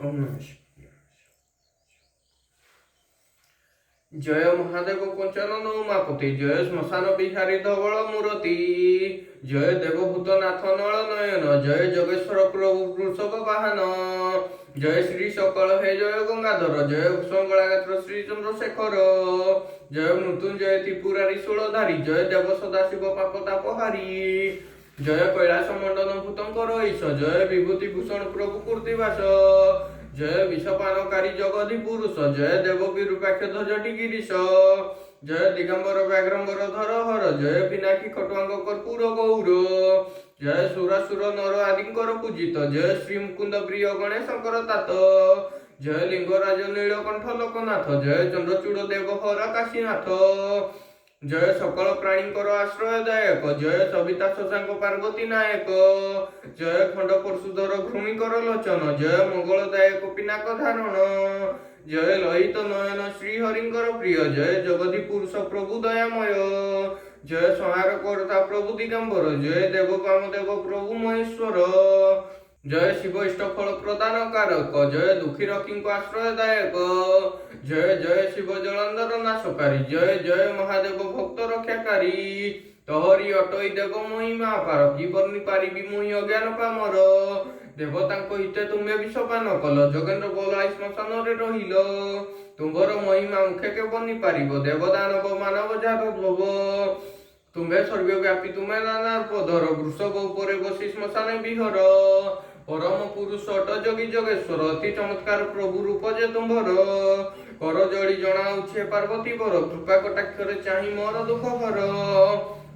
ओम नमः शिवाय। जय महादेव कंचन उमापति, जय श्मशान बिहारी धवल मूर्ति, जय देवभूत नाथ नल नयन, जय जगेश्वर प्रभु वृषभ वाहन, जय श्री सकल हे जय गंगाधर, जय भूषंगलागात्र श्री चंद्रशेखर, जय मृत्युंजय त्रिपुरारी शूलधारी, जय देव सदाशिव पापतापहारी, जय कैलास मंडन भूतंकर ईश, जय विभूति भूषण प्रभु कीर्तिवास, जय विषपानकारी जगधि पुरुष, जय देवकी रूपाक्ष ध्वजटी गिरीश, जय दिगंबर व्याघ्रंबर धर हर, जय पिनाकी खटुआंग कर्पूर गौर, जय सुरासुर नर आदिकर पूजित, जय श्री मुकुंद प्रिय गणेश शंकर तात, जय लिंगराज नीलकंठ लोकनाथ, जय चंद्रचूड़ देव हर काशीनाथ, जय सकल प्राणीकर आश्रयदायक, जय सविता शशांक पार्वती नायक, जय खंड परशुधर घृणीकर लोचन, जय मंगलदायक पिनाक धारण, जय ललित नयन श्रीहरिंकर प्रिय, जय जगधि पुरुष प्रभु दयामय, जय संहार कर्ता प्रभु दिगंबर, जय देव कामदेव प्रभु महेश्वर, जय शिव इष्ट फल प्रदान कारक, जय दुखी रखी आश्रयदायक, जय जय शिव जलंधर नाशकारी, जय जय महादेव भक्त रक्षाकारी, तोहरी अटई देव महिमा पार, जीवन पारि मुहि अज्ञान पामर, देवतांको हिते तुम्हें विषपान कल, जोगेन्द्र बोलाई श्मशान रहिल, तुम्भर महिमा मुखे के बनी पार, देवदानव मानव जादव, तुम्हें सर्वव्यापी तुम्हें नानार्प धर, वृषभ उपरे बसी श्मशान विहर, परम पुरुष अट जोगी जोगेश्वर, अति चमत्कार प्रभु रूप जे तुम्भर, कर जड़ी जनाऊे पार्वती बर, कृपा कटाक्षरे चाही मोर दुख हर,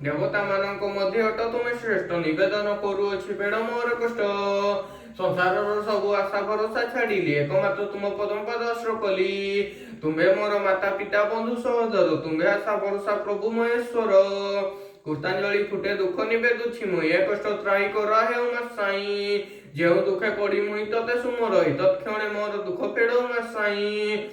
देवता मानक मध्य अट तुमे श्रेष्ठ, निवेदन करुअछि बेड़ मोर कष्ट, संसार सबु आशा भरोसा छाड़िली, एकमात्र तुम पदम पदाश्र कली, तुम्हें मोर माता पिता बंधु सहोदर, तुम्हें आशा भरोसा प्रभु महेश्वर, कृतांजलि फुटे दुख निवेदुछि मुई, ए कष्ट त्राही कर हे उमा साई, जेउ दुखे पड़ी मुई तते सुमर, तत्क्षणे मोर दुख फेड़ उमा साई,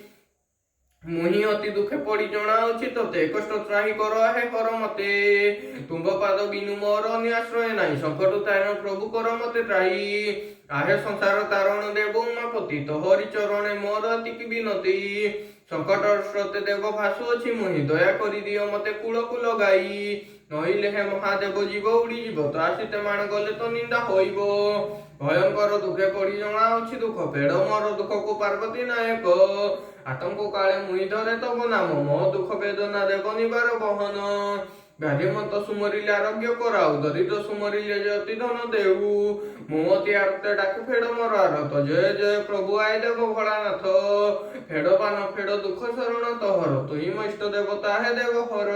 मुहि अति दुखे पड़ी जनाऊछि तते, कष्ट त्राही कर हे कर मते, तुंब पाद बिनु मोर अन्य आश्रय नाही, संकट तारण प्रभु कर मते त्राही, आहे संसार तारण देव उमापति, तोहरि चरणे मोर अति विनती, संकट स्रोते देव भासुअछि मुहि, दया करि दियो मते कूलकु लगाई, नहिले हे महादेव जीव उड़ी जीव, त्रासिते माण गले तो निंदा होइब, भयंकर दुखे पड़ी जनाऊछि दुख, फेड़ मोर दुख को पार्वती नायक, आतंक काले मुई धरे तब नाम, मो दुख वेदना देव निबार बहन, व्याधिमत सुमरिले आरोग्य कराऊ, दरिद्र सुमरिले जति धन देऊ, मोमती आरते डाक फेड़ मोर आरत, जय जय प्रभु आय देव भोलानाथ, फेड़ पान फेड़ दुख शरण तोहर, तुही मो इष्ट देवता हे देव हर।